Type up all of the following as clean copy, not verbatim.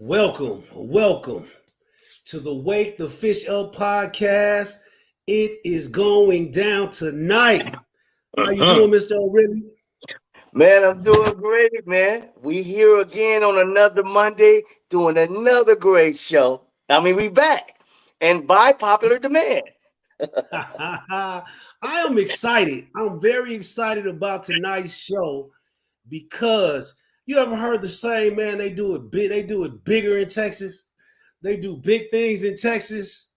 Welcome to the Wake the Fish Up podcast. It is going down tonight. How you doing, Mr. O'Reilly? Man, I'm doing great, man. We here again on another Monday doing another great show. We back and by popular demand. I am excited. I'm very excited about tonight's show because you ever heard the saying, man, they do it big, they do it bigger in Texas. They do big things in Texas.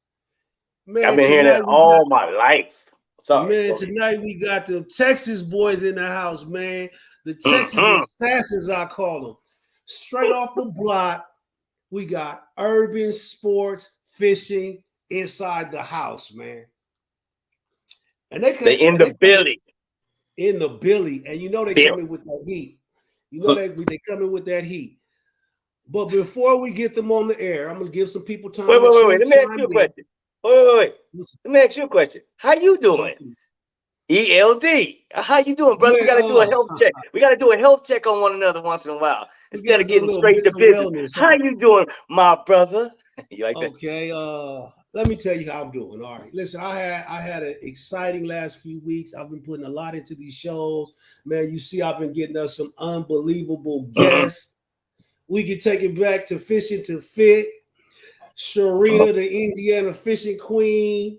Man, I've been hearing that all my life. Tonight we got the Texas boys in the house, man. The Texas assassins, I call them. Straight off the block, we got urban sports fishing inside the house, man. And they in the Billy. In the Billy. And you know they come in with that heat. You know they come in with that heat. But before we get them on the air, I'm going to give some people time. Wait. Let me ask you a question. Wait. Let me ask you a question. How you doing? ELD. How you doing, brother? We got to do a health check. We got to do a health check on one another once in a while instead of getting straight to business. How you doing, my brother? You like that? Okay. Let me tell you how I'm doing. All right. Listen, I had an exciting last few weeks. I've been putting a lot into these shows. Man, you see, I've been getting us some unbelievable guests. We can take it back to Fishing to Fit. Sharita, the Indiana fishing queen.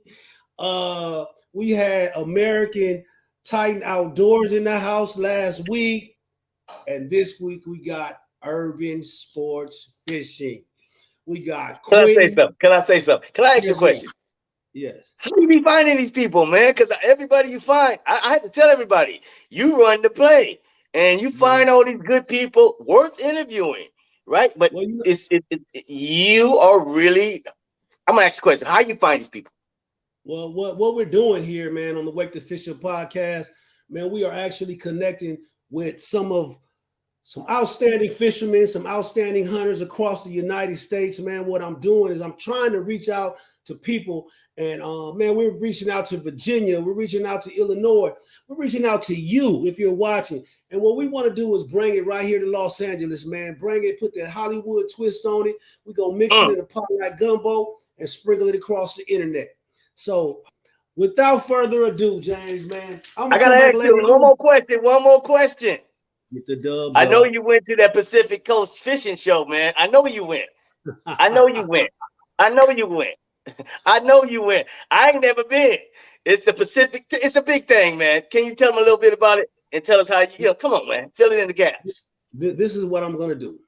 We had American Titan Outdoors in the house last week. And this week we got urban sports fishing. We got Quentin. Can I say something? Can I ask you a question? Yes. How do you be finding these people, man? Because everybody you find, I had to tell everybody, you run the play. And you find all these good people worth interviewing, right? But you are really, I'm going to ask you a question. How you find these people? Well, what we're doing here, man, on the Wake the Fish Up podcast, man, we are actually connecting with some outstanding fishermen, some outstanding hunters across the United States, man. What I'm doing is I'm trying to reach out to people. And, man, we're reaching out to Virginia. We're reaching out to Illinois. We're reaching out to you if you're watching. And what we want to do is bring it right here to Los Angeles, man. Bring it, put that Hollywood twist on it. We're going to mix it in a pot like gumbo and sprinkle it across the internet. So without further ado, James, man, I got to ask you one more question. With the Dubbs. I know you went to that Pacific Coast fishing show, man. I know you went. I know you went. I ain't never been. It's a big thing, man. Can you tell them a little bit about it and tell us how come on, man. Fill it in the gaps. This is what I'm going to do.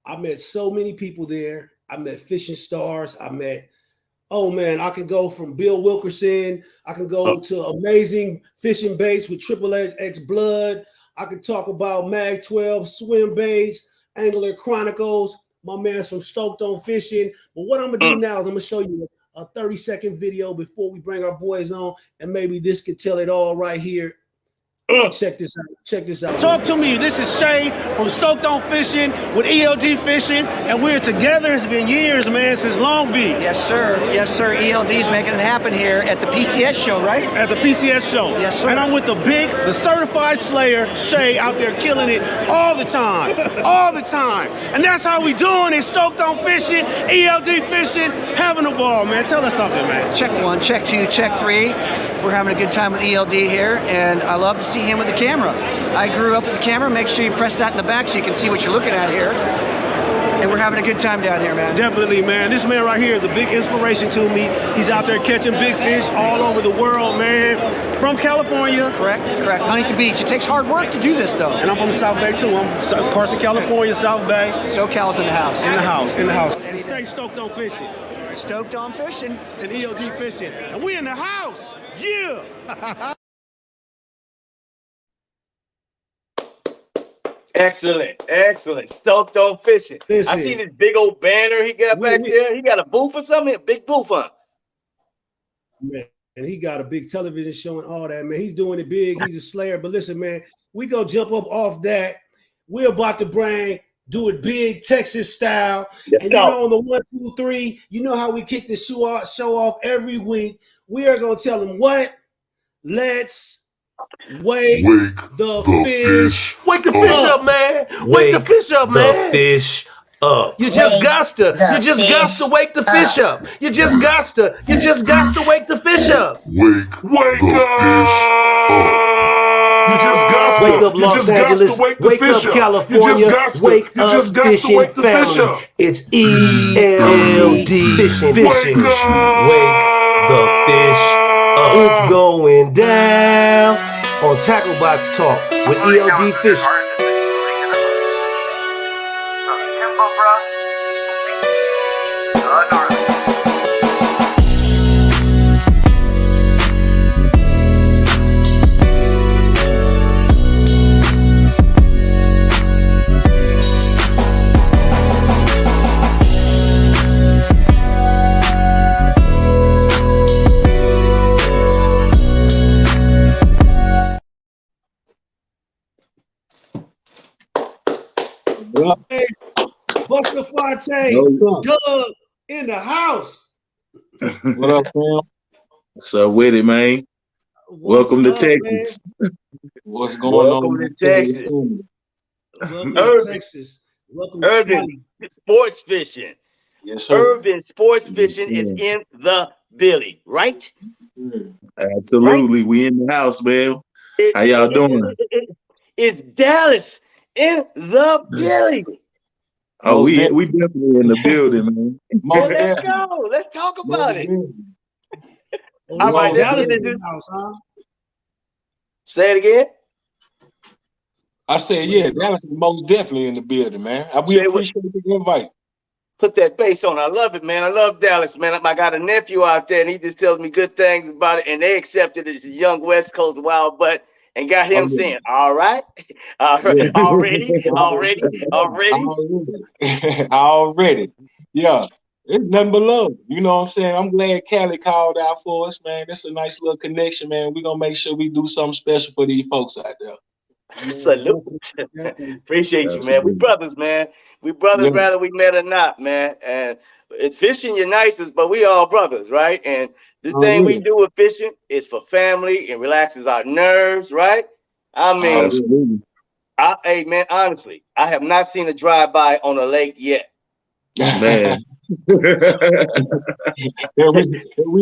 I met so many people there. I met fishing stars. I can go from Bill Wilkerson. I can go to amazing fishing baits with Triple X Blood. I can talk about Mag 12 swim baits, Angler Chronicles, my man's from Stoked on Fishing. But what I'm going to do now is I'm going to show you a 30-second video before we bring our boys on, and maybe this could tell it all right here. Check this out. Talk to me. This is Shay from Stoked on Fishing with ELD Fishing, and we're together. It's been years, man, since Long Beach. Yes, sir. ELD's making it happen here at the PCS show, right? At the PCS show. Yes, sir. And I'm with the certified slayer, Shay, out there killing it all the time. And that's how we doing it. Stoked on Fishing, ELD Fishing, having a ball, man. Tell us something, man. Check 1, check 2, check 3. We're having a good time with ELD here, and I love to see him with the camera. I grew up with the camera. Make sure you press that in the back so you can see what you're looking at here. And we're having a good time down here, man. Definitely, man. This man right here is a big inspiration to me. He's out there catching big fish all over the world, man. From California. Correct. Huntington Beach. It takes hard work to do this, though. And I'm from the South Bay, too. I'm from Carson, California, South Bay. SoCal's in the house. In the house. And stay stoked on fishing. Stoked on Fishing. And ELD Fishing. And we in the house. Yeah. Excellent. Stoked on Fishing. I see this big old banner he got back there. He got a booth or something? A big booth, huh? Man, and he got a big television show and all that, man. He's doing it big. He's a slayer. But listen, man, we go jump up off that. We're about to do it big Texas style. Let's and go. You know, on the 1, 2, 3, you know how we kick the show off every week. We are going to tell them what? Let's wake the fish. Wake the fish up, man. Wake the fish up, man. The fish up. You just got to wake the fish up. You just got to wake the fish up. Wake up! You just got to wake up, Los Angeles. Wake up, California. Wake up, fishing family. It's ELD fishing. Wake the fish up. It's going down on Tackle Box Talk with ELD Fishing. Hey, Bustafonte Dubb in the house. What up, fam? What's up with it, man? Welcome to Texas. Man? What's going on? Welcome to Texas. Welcome to Texas. Welcome to Urban sports fishing. Yes, sir. Urban sports fishing is in the building, right? Absolutely. Right? We in the house, man. How y'all doing? It's Dallas in the building. Oh, we definitely in the building, man. Well, let's go. Let's talk about it. All right, Dallas in the house, huh? Say it again. I said, yeah, Dallas is most definitely in the building, man. We appreciate the invite. Put that bass on. I love it, man. I love Dallas, man. I got a nephew out there, and he just tells me good things about it, and they accepted as a young West Coast wild butt and got him saying, all right, already. Yeah, it's nothing but love. You know what I'm saying? I'm glad Cali called out for us, man. That's a nice little connection, man. We're going to make sure we do something special for these folks out there. Salute. Appreciate you, man. We brothers, man. We brothers, whether we met or not, man. And fishing unites us, but we all brothers, right? And this thing we do with fishing is for family and relaxes our nerves, right? I mean, hey, man, honestly, I have not seen a drive-by on a lake yet. Man. we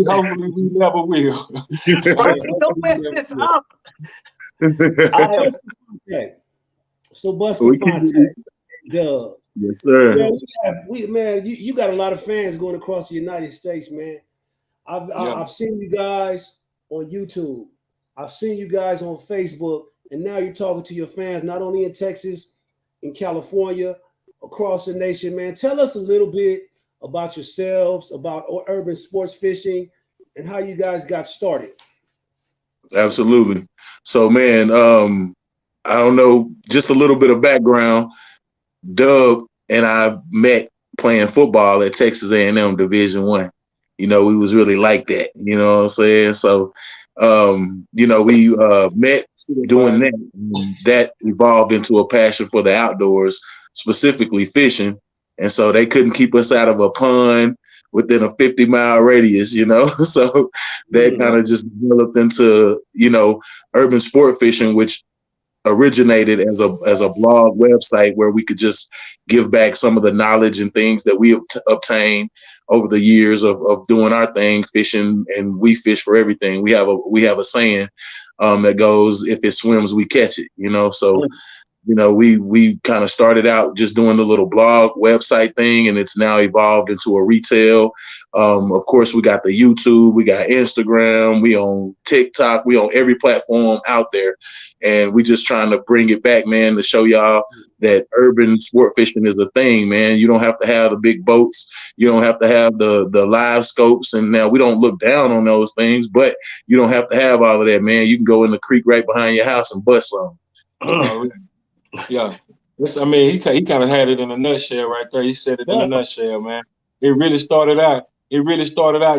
hopefully we never will. Don't mess this up. So Bustafonte Dubb. Yes, sir. Man, you got a lot of fans going across the United States, man. I've seen you guys on YouTube. I've seen you guys on Facebook, and now you're talking to your fans not only in Texas, in California, across the nation, man. Tell us a little bit about yourselves, about urban sports fishing, and how you guys got started. Absolutely. So, man, I don't know, just a little bit of background. Dubb and I met playing football at Texas A&M Division I. You know, we was really like that. You know what I'm saying? So, you know, we met doing that. That evolved into a passion for the outdoors, specifically fishing. And so they couldn't keep us out of a pond within a 50-mile radius, you know? So that kind of just developed into, you know, urban sport fishing, which originated as a blog website where we could just give back some of the knowledge and things that we have obtained over the years of doing our thing, fishing, and we fish for everything. We have a saying that goes, if it swims, we catch it, you know? So, you know, we kind of started out just doing the little blog website thing, and it's now evolved into a retail. Of course, we got the YouTube, we got Instagram, we on TikTok, we on every platform out there. And we just trying to bring it back, man, to show y'all that urban sport fishing is a thing, man. You don't have to have the big boats. You don't have to have the live scopes. And now we don't look down on those things, but you don't have to have all of that, man. You can go in the creek right behind your house and bust some. Yeah. I mean, he kind of had it in a nutshell right there. He said it in a nutshell, man. It really started out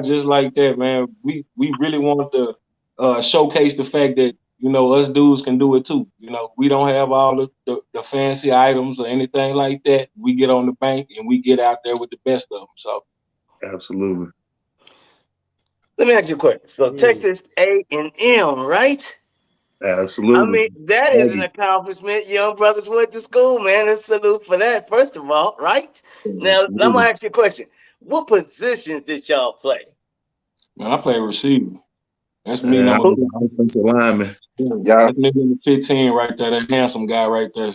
just like that, man. We really wanted to showcase the fact that, you know, us dudes can do it too. You know, we don't have all the fancy items or anything like that. We get on the bank and we get out there with the best of them. So, absolutely. Let me ask you a question. So Texas A&M, right? Absolutely. I mean, that is an accomplishment. Young brothers went to school, man. A salute for that, first of all, right? Now, I'm going to ask you a question. What positions did y'all play? Man, I play receiver. That's me. I was an offensive lineman. Yeah, that's me in the 15 right there. That handsome guy right there.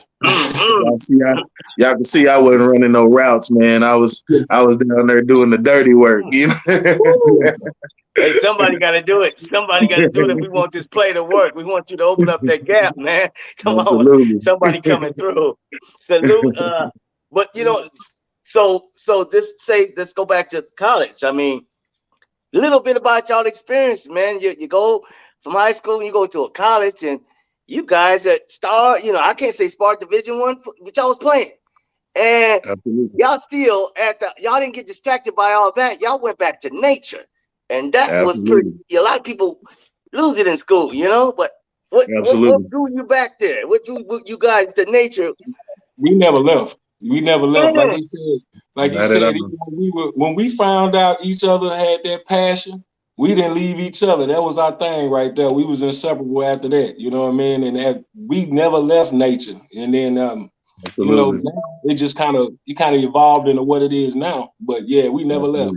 Y'all can see I wasn't running no routes, man. I was down there doing the dirty work, you know. Hey, somebody got to do it. Somebody got to do it if we want this play to work. We want you to open up that gap, man. Come on, somebody coming through. Salute. But you know, so let's go back to college. I mean, a little bit about y'all experience, man. You go from high school and you go to a college, and you guys at Star, you know, I can't say Spark Division I, but y'all was playing. And y'all still y'all didn't get distracted by all that. Y'all went back to nature. And that was pretty, a lot of people lose it in school, you know, but what drew you back there? What drew you guys to nature? We never left. We never left. Like you said, when we found out each other had that passion, we didn't leave each other. That was our thing right there. We was inseparable after that, you know what I mean? And we never left nature. And then, you know, now it just kind of evolved into what it is now. But yeah, we never left.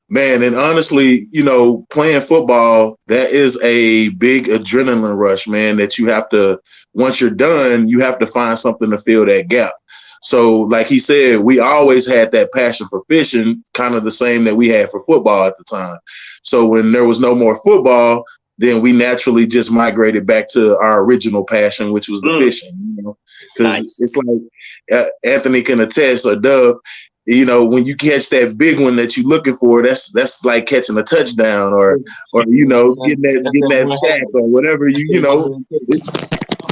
Man, and honestly, you know, playing football, that is a big adrenaline rush, man, that you have to, once you're done, you have to find something to fill that gap. So like he said, we always had that passion for fishing, kind of the same that we had for football at the time. So when there was no more football, then we naturally just migrated back to our original passion, which was the fishing, you know, because it's like Anthony can attest, or Dubb, you know, when you catch that big one that you're looking for, that's like catching a touchdown, or you know, getting that sack or whatever, you know.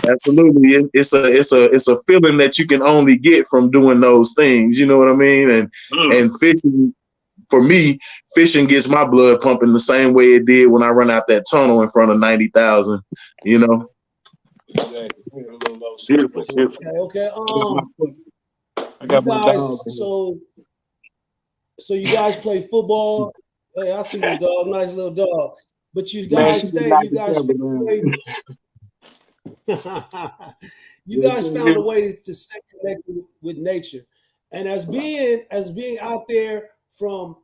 Absolutely, it's a feeling that you can only get from doing those things. You know what I mean? And fishing, for me, fishing gets my blood pumping the same way it did when I run out that tunnel in front of 90,000. You know. Exactly. Beautiful. Okay. You guys, so you guys play football. Hey, I see your dog, nice little dog. But you guys you guys found a way to stay connected with nature. And as being out there from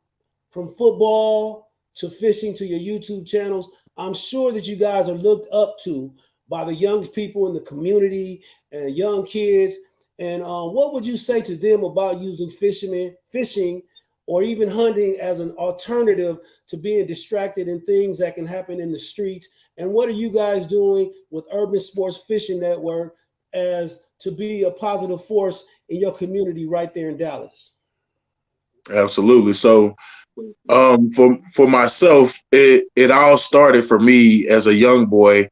football to fishing to your YouTube channels, I'm sure that you guys are looked up to by the young people in the community and young kids. And what would you say to them about using fishing, or even hunting as an alternative to being distracted in things that can happen in the streets? And what are you guys doing with Urban Sports Fishing Network as to be a positive force in your community right there in Dallas? Absolutely. So for myself, it all started for me as a young boy.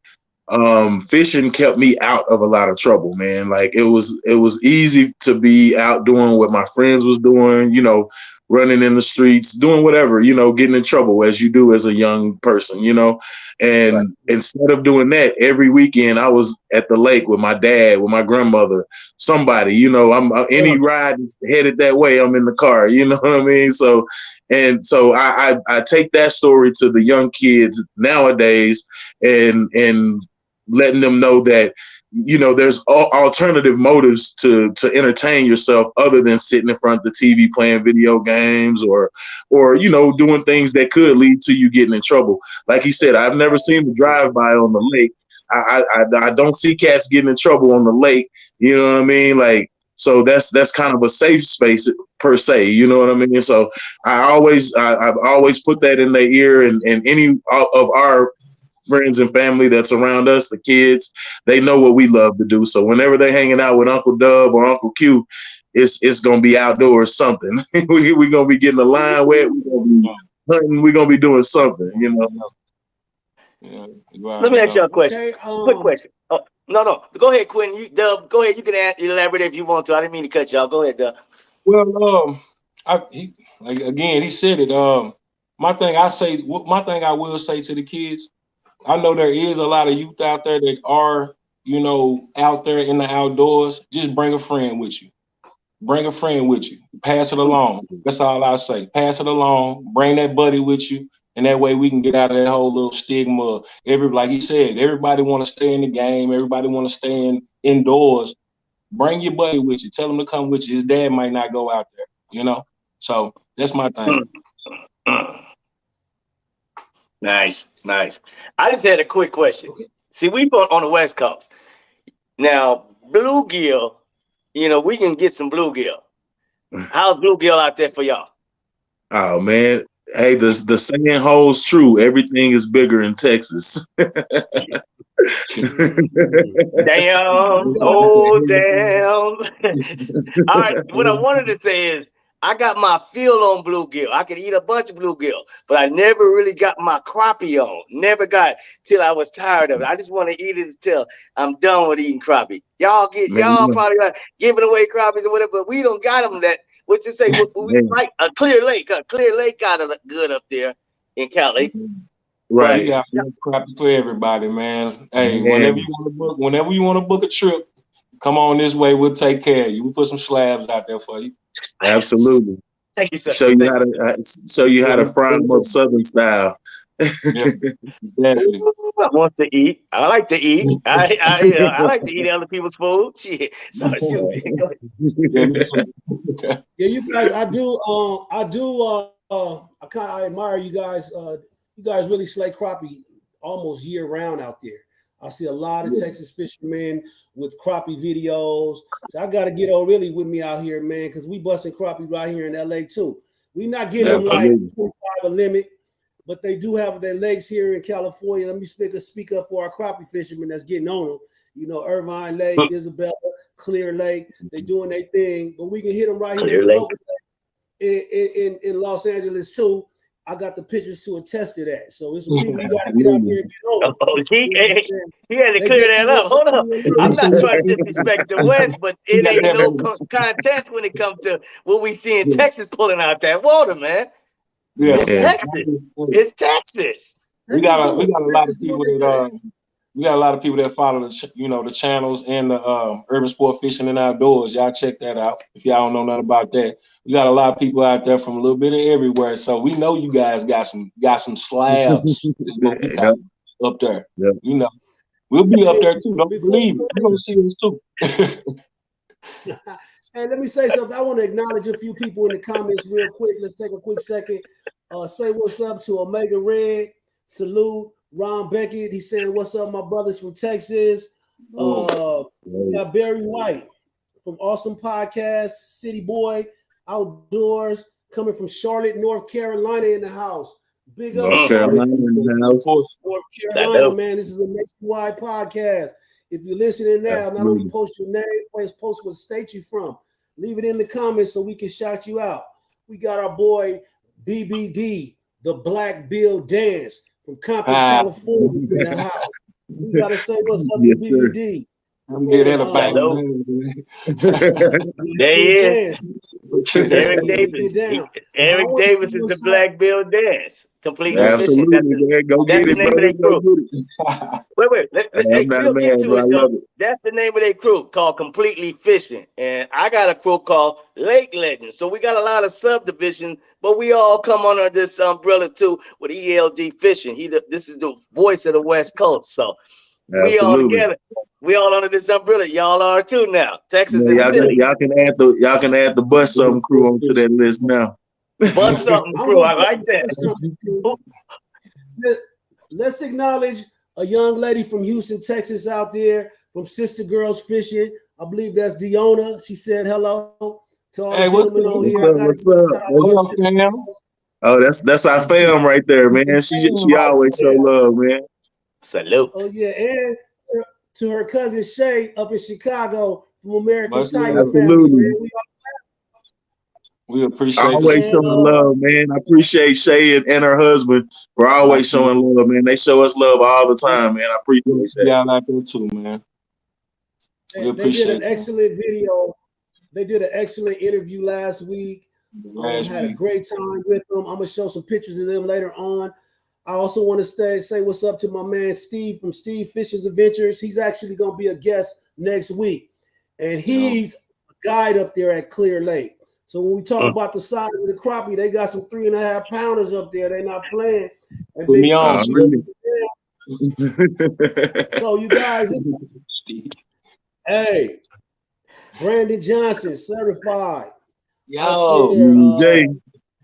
Fishing kept me out of a lot of trouble, man. Like it was easy to be out doing what my friends was doing, you know, running in the streets, doing whatever, you know, getting in trouble as you do as a young person, you know. And instead of doing that, every weekend I was at the lake with my dad, with my grandmother, somebody, you know, any ride is headed that way, I'm in the car, you know what I mean? So I take that story to the young kids nowadays and letting them know that, you know, there's alternative motives to entertain yourself other than sitting in front of the TV playing video games or, you know, doing things that could lead to you getting in trouble. Like he said, I've never seen a drive-by on the lake. I don't see cats getting in trouble on the lake. You know what I mean? Like, so that's kind of a safe space per se. You know what I mean? So I've always put that in their ear, and any of our friends and family that's around us, the kids, they know what we love to do. So whenever they're hanging out with Uncle Dubb or Uncle Q, it's gonna be outdoors something. We're gonna be getting the line wet. We're gonna be hunting. We're gonna be doing something, you know. Yeah, let me ask you a question. Okay, quick question. Oh, no. Go ahead, Quentin. Dubb, go ahead. You can elaborate if you want to. I didn't mean to cut y'all. Go ahead, Dubb. Well, he said it. My thing I will say to the kids, I know there is a lot of youth out there that are, you know, out there in the outdoors. Just bring a friend with you. Bring a friend with you. Pass it along. That's all I say. Pass it along. Bring that buddy with you. And that way we can get out of that whole little stigma. Like he said, everybody want to stay in the game. Everybody want to stay indoors. Bring your buddy with you. Tell him to come with you. His dad might not go out there, you know? So that's my thing. Nice. I just had a quick question. See, we on the West Coast. Now, bluegill, you know, we can get some bluegill. How's bluegill out there for y'all? Oh man. Hey, the saying holds true. Everything is bigger in Texas. Damn. Oh, damn. All right. What I wanted to say is I got my feel on bluegill. I can eat a bunch of bluegill, but I never really got my crappie on. Never got till I was tired of it. I just want to eat it until I'm done with eating crappie. Y'all probably like giving away crappies or whatever, but we don't got them that. What's it say? We like a Clear Lake. Clear Lake got it good up there in Cali. Right. We got crappie for everybody, man. Hey, whenever you want to book a trip, come on this way. We'll take care of you. We'll put some slabs out there for you. Absolutely. Thank you, sir. Show you how to fry them up Southern style. Yeah, exactly. I want to eat. I like to eat. I like to eat other people's food. Shit. So excuse me. Go ahead. Yeah, you guys. I kind of admire you guys. You guys really slay crappie almost year round out there. I see a lot of Texas fishermen with crappie videos. So I got to get O'Reilly with me out here, man, because we busting crappie right here in LA too. We not getting them like 25 a limit, but they do have their legs here in California. Let me speak up for our crappie fishermen that's getting on them. You know, Irvine Lake, Isabella, Clear Lake, they doing their thing, but we can hit them right here in the local in Los Angeles too. I got the pictures to attest to that. So it's people you got to get out there and get on. He had to clear that up. Hold on. I'm not trying to disrespect the West, but it ain't no contest when it comes to what we see in Texas pulling out that water, man. Yeah. It's Texas. It's Texas. We got a lot of people that we got a lot of people that follow the channels and the Urban Sport Fishing and Outdoors. Y'all check that out if y'all don't know nothing about that. We got a lot of people out there from a little bit of everywhere. So we know you guys got some slabs up there. Yep. You know, we'll be up there too. Don't believe it. You're gonna see us too. Hey, let me say something. I want to acknowledge a few people in the comments real quick. Let's take a quick second. Say what's up to Omega Red. Salute. Ron Beckett, he's saying, what's up, my brothers from Texas? Got Barry White from Awesome Podcast, City Boy, Outdoors, coming from Charlotte, North Carolina in the house. Big up, North Carolina in the house. North Carolina, man. This is a nationwide podcast. If you're listening now, not only post your name, post what state you're from. Leave it in the comments so we can shout you out. We got our boy BBD, the Black Bill Dance. From Compton, California, in the house. We gotta say what's up to BBD. Get in There he is. Eric Davis. Eric Davis is the Black Bill Dance. Completely efficient. That's the name of their crew. Wait. That's the name of their crew called Completely Fishing. And I got a crew called Lake Legends. So we got a lot of subdivisions, but we all come under this umbrella too with ELD Fishing. This is the voice of the West Coast. So we all together. We all under this umbrella. Y'all are too now. Texas is y'all can add the Bust Something crew onto that list now. Bust Something crew. I like that. Let's acknowledge a young lady from Houston, Texas out there from Sister Girls Fishing. I believe that's Deona. She said hello to all the gentlemen on here. Oh, that's our fam right there, man. She always show love, man. Salute. Oh yeah, and to her cousin Shay up in Chicago from American Tiger family. Man. We appreciate always showing love, man. I appreciate Shay and her husband for always showing love, man. They show us love all the time, man. I appreciate that. Y'all out there too, man. They did an excellent video. They did an excellent interview last week. Had a great time with them. I'm gonna show some pictures of them later on. I also want to say what's up to my man Steve from Steve Fisher's Adventures. He's actually going to be a guest next week. And he's a guide up there at Clear Lake. So when we talk about the size of the crappie, they got some 3.5 pounders up there. They're not playing. And Put Big me on. So you guys, hey, Brandon Johnson, certified. Yo,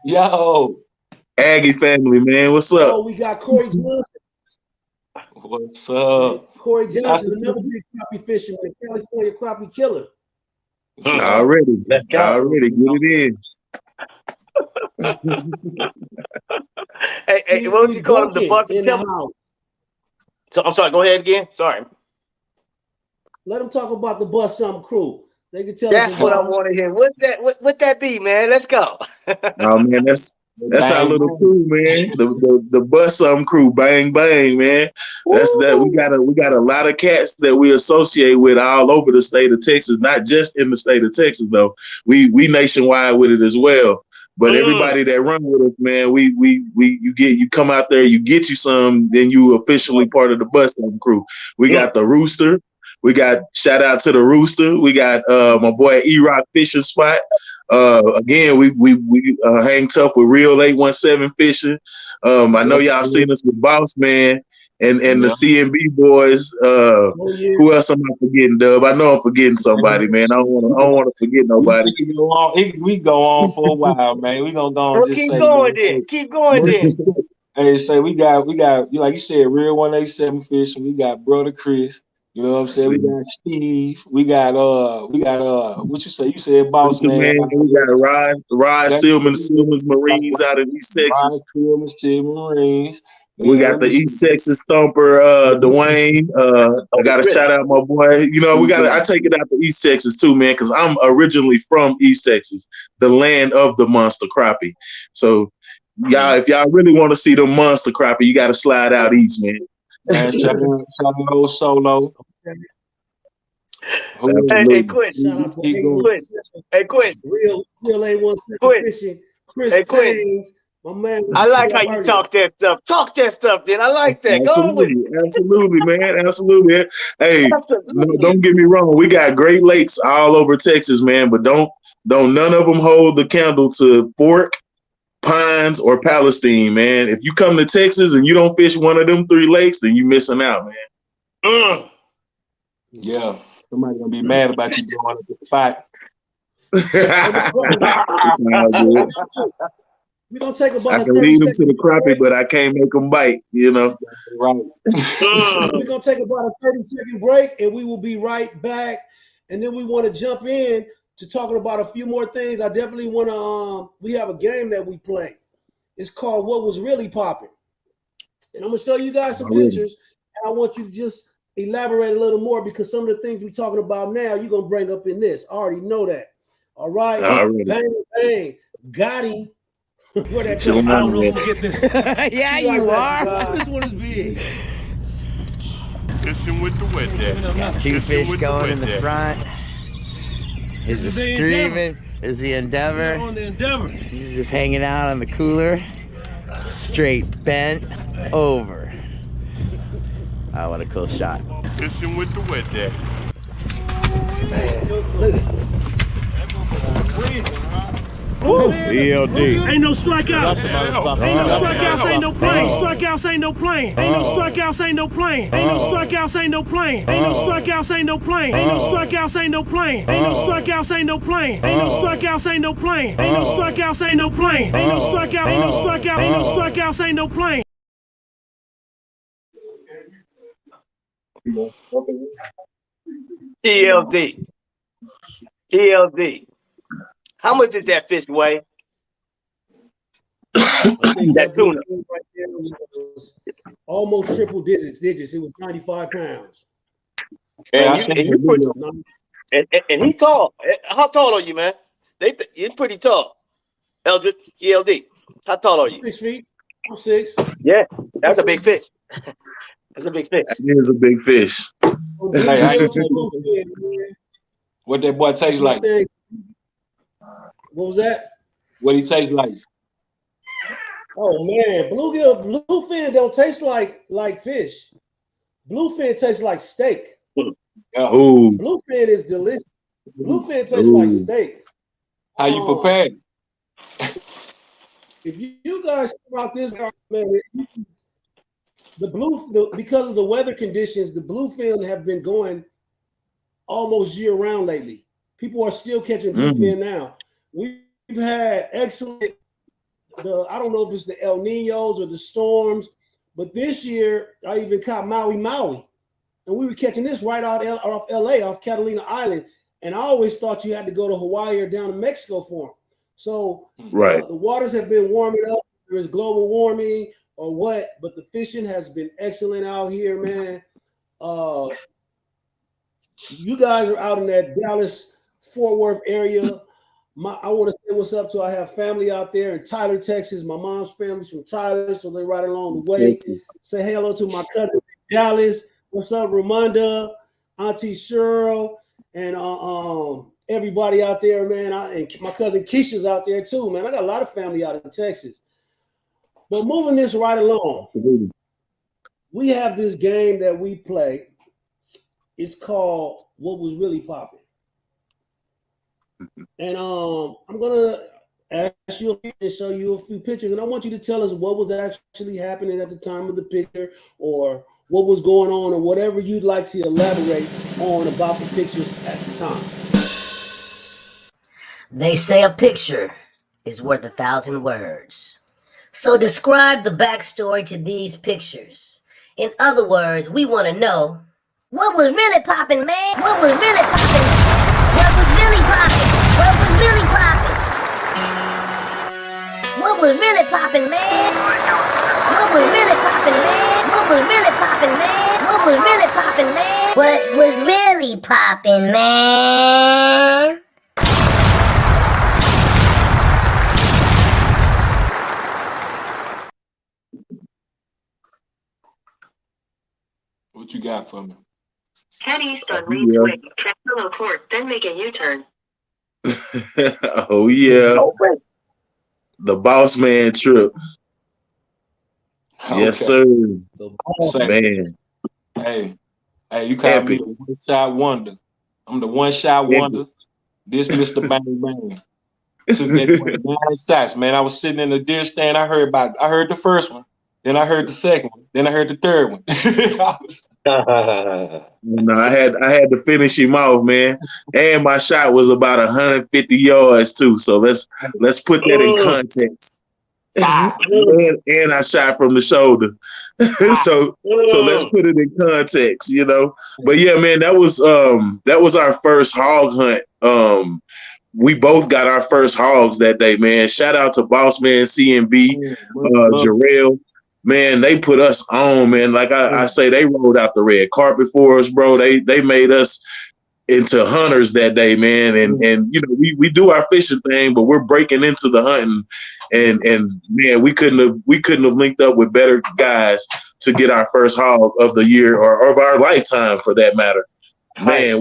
yo, Aggie family, man, what's up? Oh, we got Corey Johnson. What's up? Corey Johnson, another big crappie fisherman, a California crappie killer. Already, let's go. Already, get it in. Hey, what would you call him? The Bucks in the house. So I'm sorry. Go ahead again. Sorry. Let them talk about the Bust Something crew. They can tell That's us what I want to hear. What that be, man? Let's go. Oh man, that's our little crew, man. The Bust Something crew, bang bang, man. That's that. We got a lot of cats that we associate with all over the state of Texas, not just in the state of Texas though. We nationwide with it as well. But everybody that run with us, man, you come out there, you get you some, then you officially part of the Bust Something crew. We got the Rooster. We got shout out to the Rooster. We got my boy E-Rock Fishing Spot. Again, we hang tough with Real 817 Fishing. I know y'all seen us with Boss Man and the CMB boys. Who else am I forgetting, Dub? I know I'm forgetting somebody, man. I don't want to forget nobody. We go on for a while, man. We gonna go on. Just keep say, going then. Keep going then. Hey, say we got like you said, Real 187 Fishing. We got Brother Chris. You know what I'm saying? We got Steve. We got what you say? You said Boss Man. We got Rod Silman's Marines out of East Texas. Rod Silman Marines. We got the East Texas Thumper, Dwayne. I got to shout out my boy. You know, I take it out to East Texas too, man, because I'm originally from East Texas, the land of the monster crappie. So, y'all, if y'all really want to see the monster crappie, you got to slide out east, man. Man, shout out Solo. Hey, Quentin. Shout out to Hey, Quentin. Real A17 Fishing. Chris Haynes, my man. I like how you talk that stuff. Talk that stuff, then. I like that. Absolutely, go with it. Absolutely, man. Absolutely. Hey, don't get me wrong. We got Great Lakes all over Texas, man, but don't none of them hold the candle to Fork, Pines, or Palestine, man. If you come to Texas and you don't fish one of them 3 lakes, then you missing out, man. Yeah, somebody's gonna be mad about you going to the spot. We're gonna take about I can lead them to the crappie, but I can't make them bite, you know. Right. We're gonna take about a 30-second break, and we will be right back. And then we want to jump in to talking about a few more things. I definitely want to. We have a game that we play. It's called What Was Really Popping, and I'm gonna show you guys some pictures. And I want you to just elaborate a little more because some of the things we're talking about now, you're gonna bring up in this. I already know that. All right, bang, bang, got him. Where that come from? I don't know if you get this. Yeah, you are. This one is big. Fishing with the wet jet. 2 fish going in the front. Is it screaming? Is the Endeavor? On the Endeavor. He's just hanging out on the cooler. Straight bent over. Oh, what a cool shot. Fishing with the wet jet. ELD. Ain't no strikeouts. Ain't no strikeouts, ain't no plane. Strikeouts ain't no plane. Ain't no strikeouts, ain't no plane. Ain't no strikeouts, ain't no plane. Ain't no strikeouts, ain't no plane. Ain't no strikeouts, ain't no plane. Ain't no strikeouts, ain't no plane. Ain't no strikeouts, ain't no plane. Ain't no strikeouts, ain't no plane. Ain't no strikeout, ain't no strikeout, ain't no strikeouts, ain't no plane. ELD. How much did that fish weigh? That tuna. Right there was almost triple digits. It was 95 pounds. And he's tall. How tall are you, man? He's pretty tall. Eldred, ELD. How tall are you? 6 feet. I'm 6. Yeah, that's a big fish. That's a big fish. That is a big fish. What that boy tastes like? What was that? What he tastes like? Oh man, bluefin don't taste like fish. Bluefin tastes like steak. Oh, bluefin is delicious. Bluefin tastes like steak. How you prepare? if you guys come out this man, because of the weather conditions, the bluefin have been going almost year round lately. People are still catching bluefin now. We've had excellent. I don't know if it's the El Niños or the storms, but this year I even caught Maui, and we were catching this right off LA, off Catalina Island. And I always thought you had to go to Hawaii or down to Mexico for them. So the waters have been warming up. There's global warming or what, but the fishing has been excellent out here, man. You guys are out in that Dallas Fort Worth area. I want to say what's up to. I have family out there in Tyler, Texas. My mom's family's from Tyler, so they're right along the way. Say hello to my cousin in Dallas. What's up, Ramonda, Auntie Cheryl, and everybody out there, man. And my cousin Keisha's out there too, man. I got a lot of family out in Texas. But moving this right along, we have this game that we play. It's called What Was Really Popping. And I'm gonna ask you and show you a few pictures, and I want you to tell us what was actually happening at the time of the picture, or what was going on, or whatever you'd like to elaborate on about the pictures at the time. They say a picture is worth 1,000 words. So describe the backstory to these pictures. In other words, we want to know what was really popping, man. What was really popping? What was really popping? What was really popping? What was really popping, man? What was really popping, man? What was really popping, man? What was really popping, man? What was really popping, man? What you got for me? Head east on Reed's Way, Trentino Court, then make a U-turn. Oh yeah, the boss man trip. Okay. Yes, sir. Man. Hey, you call me the one-shot wonder. I'm the one-shot wonder. This Mr. Bang Bang. Took that 9 shots, man. I was sitting in the deer stand. I heard the first one. Then I heard the second one. Then I heard the third one. No, I had to finish him off, man. And my shot was about 150 yards too. So let's put that in context. and I shot from the shoulder. so let's put it in context, you know. But yeah, man, that was our first hog hunt. We both got our first hogs that day, man. Shout out to Boss Man CNB, Jarrell. Man, they put us on, man. Like I say, they rolled out the red carpet for us, bro. They made us into hunters that day, man. And you know, we do our fishing thing, but we're breaking into the hunting. And man, we couldn't have linked up with better guys to get our first hog of the year or of our lifetime, for that matter. Man,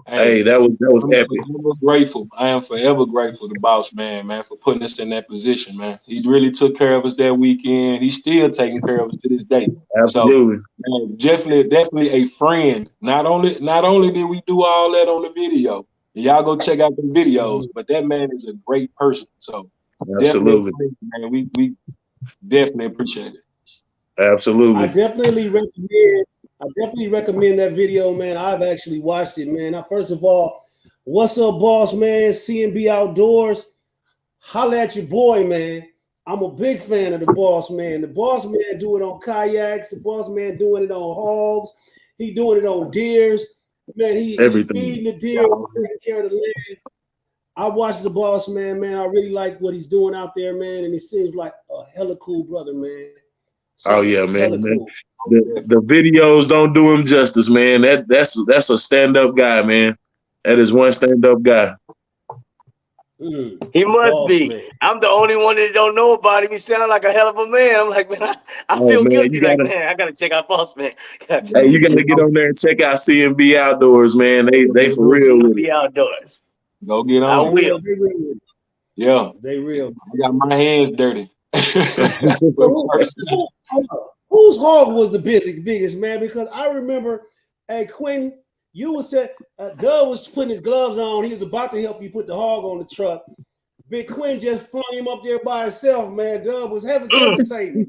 Hey, that was epic. I am forever grateful to Boss Man, for putting us in that position, man. He really took care of us that weekend. He's still taking care of us to this day. Absolutely. So, man, definitely a friend. Not only did we do all that on the video, y'all go check out the videos, but that man is a great person. So absolutely, man, we definitely appreciate it. Absolutely. I definitely recommend that video, man. I've actually watched it, man. Now, first of all, what's up, Boss Man? CNB Outdoors. Holla at your boy, man. I'm a big fan of the Boss Man. The Boss Man do it on kayaks. The Boss Man doing it on hogs. He doing it on deers. Man, he feeding the deer, taking care of the land. I watched the Boss Man, man. I really like what he's doing out there, man. And he seems like a hella cool brother, man. Oh yeah, man. Cool. The videos don't do him justice, man. That's a stand-up guy, man. That is one stand-up guy. He must be. Man. I'm the only one that don't know about him. He sounds like a hell of a man. I'm like, man, I feel guilty. Man, I gotta check out Boss Man. Hey, you gotta get on there and check out CNB Outdoors, man. They for real. CNB Outdoors. Go get on. I will. Yeah, they real. I got my hands dirty. Whose hog was the biggest, man? Because I remember, hey, Quentin, you was said Dubb was putting his gloves on. He was about to help you put the hog on the truck. Big Quinn just flung him up there by himself, man. Dubb was hesitating.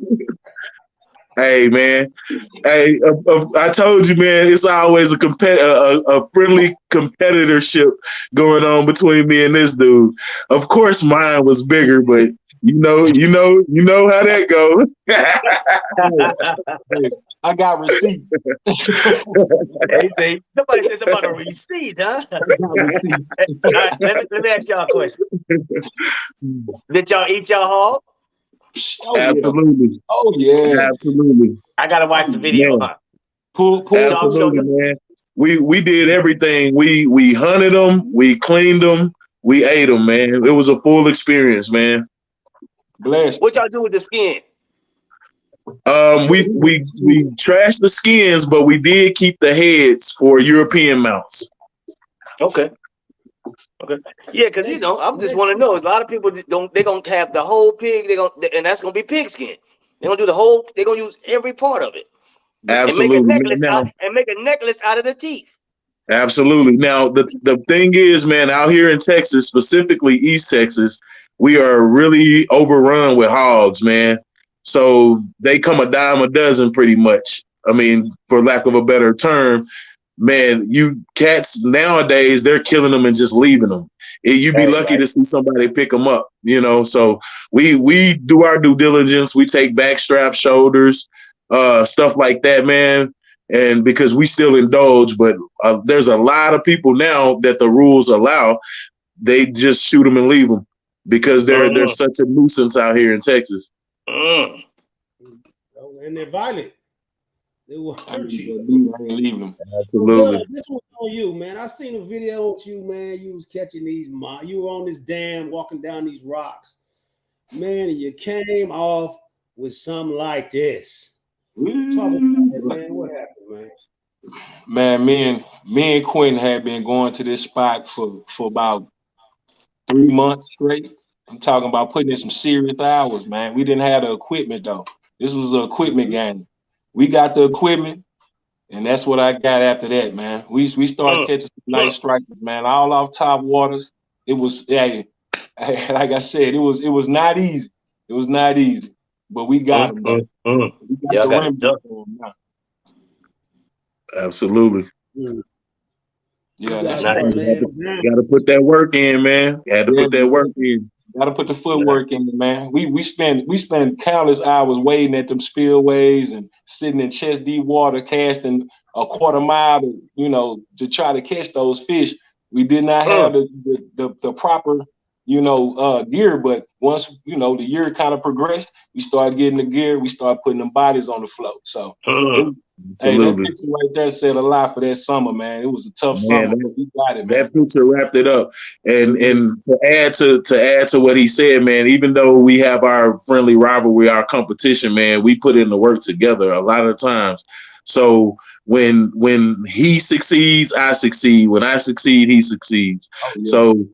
Hey, man. Hey, I told you, man, it's always a friendly competitorship going on between me and this dude. Of course, mine was bigger, but you know how that goes. I got receipts. Hey, see, somebody said something about a receipt, huh? All right, let me ask y'all a question. Did y'all eat y'all hog? Oh, Absolutely. Yeah. Oh yeah. Absolutely. I gotta watch the video. Man. Huh? Pull. Absolutely, man. We did everything. We hunted them, we cleaned them, we ate them, man. It was a full experience, man. Blessed. What y'all do with the skin? We trashed the skins, but we did keep the heads for European mounts. Okay. Yeah, because I just want to know. A lot of people just don't. They gonna have the whole pig. And that's gonna be pig skin. They're gonna do the whole. They're gonna use every part of it. Absolutely. And make a necklace out of the teeth. Absolutely. Now the thing is, man, out here in Texas, specifically East Texas, we are really overrun with hogs, man. So they come a dime a dozen, pretty much. I mean, for lack of a better term. Man, you cats nowadays, they're killing them and just leaving them. You'd be lucky to see somebody pick them up, So we do our due diligence. We take back straps, shoulders, stuff like that, man. And because we still indulge, but there's a lot of people now that the rules allow, they just shoot them and leave them because they're such a nuisance out here in Texas. And they're violent. They will hurt you. I ain't leaving them. Absolutely. Well, this was on you, man. I seen a video with you, man. You was catching these. You were on this dam, walking down these rocks, man. And you came off with something like this. Talk about it, man. What happened, man? Man, me and Quentin had been going to this spot for about 3 months straight. I'm talking about putting in some serious hours, man. We didn't have the equipment though. This was an equipment game. We got the equipment, and that's what I got after that, man. We started catching some nice strikers, man. All off top waters. It was, like I said, it was not easy. It was not easy, but we got them. We got the remedy for them now. Absolutely. Yeah, that's nice. Got to put that work in, man. Got to put that work in. Got to put the footwork in, man. We spend countless hours waiting at them spillways and sitting in chest deep water, casting a quarter mile, to try to catch those fish. We did not have the proper, gear. But once the year kind of progressed, we started getting the gear. We started putting them bodies on the float. So. Hey, that picture right there said a lot for that summer, man. It was a tough summer. We got it, man. That picture wrapped it up. And to add to what he said, man, even though we have our friendly rivalry, our competition, man, we put in the work together a lot of times. So when he succeeds, I succeed. When I succeed, he succeeds. So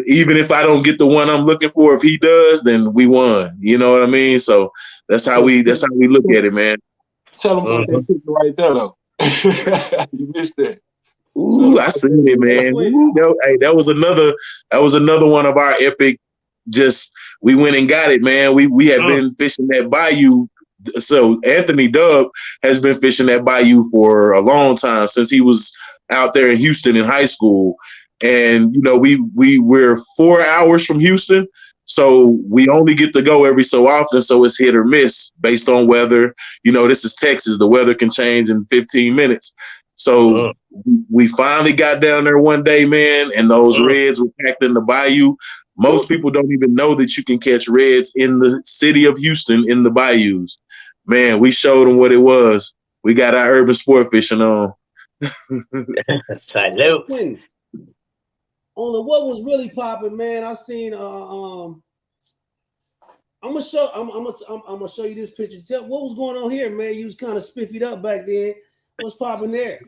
even if I don't get the one I'm looking for, if he does, then we won. You know what I mean? So that's how we look at it, man. Tell them about that picture right there, though. You missed that. Ooh, I seen it, man. Ooh, that was another one of our epic. Just we went and got it, man. We had been fishing that bayou. So Anthony Dubb has been fishing that bayou for a long time, since he was out there in Houston in high school. And we're 4 hours from Houston. So we only get to go every so often, so it's hit or miss based on weather. This is Texas. The weather can change in 15 minutes. So we finally got down there one day, man, and those reds were packed in the bayou. Most people don't even know that you can catch reds in the city of Houston in the bayous. Man, we showed them what it was. We got our urban sport fishing on. Salute. What was really popping, man? I seen. I'm gonna show you this picture. Tell what was going on here, man. You was kind of spiffied up back then. What's popping there?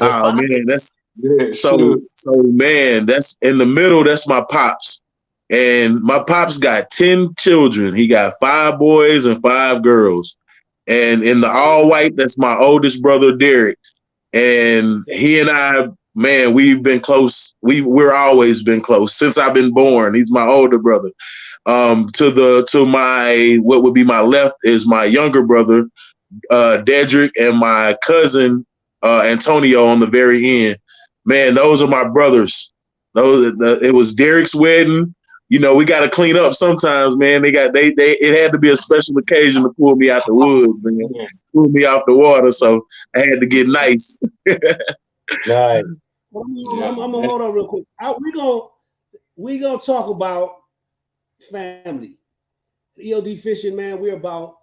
Oh man, that's man. That's in the middle. That's my pops, and my pops got 10 children. He got 5 boys and 5 girls, and in the all white, that's my oldest brother Derek. And he and I man, we've been close. We're always been close since I've been born. He's my older brother. To my what would be my left is my younger brother, Dedrick, and my cousin Antonio on the very end. Man, those are my brothers. It was Derek's wedding. You know, we got to clean up sometimes, man. It had to be a special occasion to pull me out the woods, man. Pull me off the water, so I had to get nice. Right. I'm gonna hold on real quick. We gonna talk about family. ELD fishing, man. We're about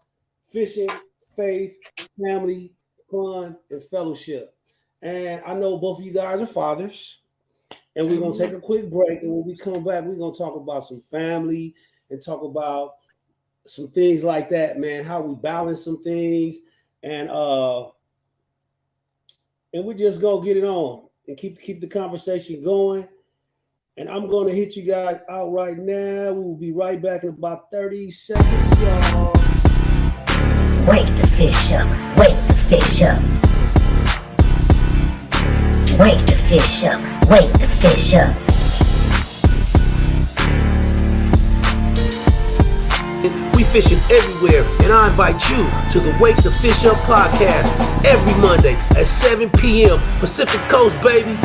fishing, faith, family, fun, and fellowship. And I know both of you guys are fathers. And we're gonna take a quick break. And when we come back, we're gonna talk about some family and talk about some things like that, man. How we balance some things, and we're just gonna get it on and keep the conversation going. And I'm gonna hit you guys out right now. We will be right back in about 30 seconds, y'all. Wake the fish up. Wake the fish up. Wake the fish up. Wake the fish up. We fishing everywhere, and I invite you to the Wake the Fish Up podcast every Monday at 7 p.m. Pacific Coast, baby.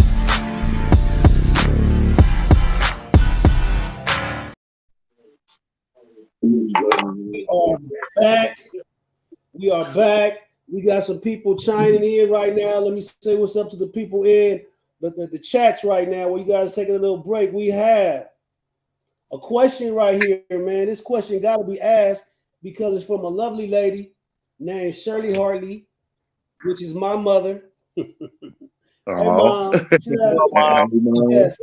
We are back. We are back. We got some people chiming in right now. Let me say what's up to the people in the chats right now. While you guys taking a little break, we have a question right here, man. This question got to be asked because it's from a lovely lady named Shirley Hartley, which is my mother. Hey, Mom. Yes.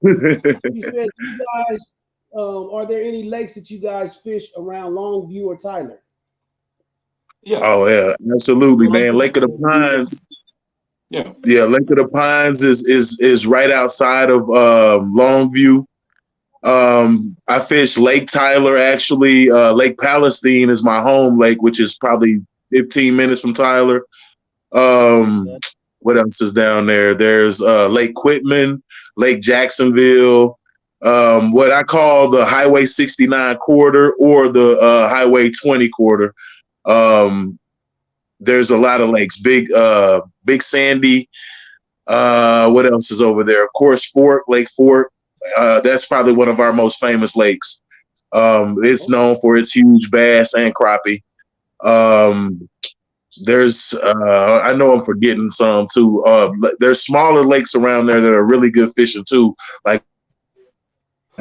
She said, you guys, are there any lakes that you guys fish around Longview or Tyler? Yeah. Oh yeah, absolutely, man. Lake of the Pines. Yeah. Lake of the Pines is right outside of Longview. I fish Lake Tyler, actually. Lake Palestine is my home lake, which is probably 15 minutes from Tyler. What else is down there? There's Lake Quitman, Lake Jacksonville, what I call the Highway 69 corridor or the Highway 20 corridor. There's a lot of lakes, Big Sandy. What else is over there? Of course, Lake Fork. That's probably one of our most famous lakes. It's known for its huge bass and crappie. There's, I know I'm forgetting some too. There's smaller lakes around there that are really good fishing too, like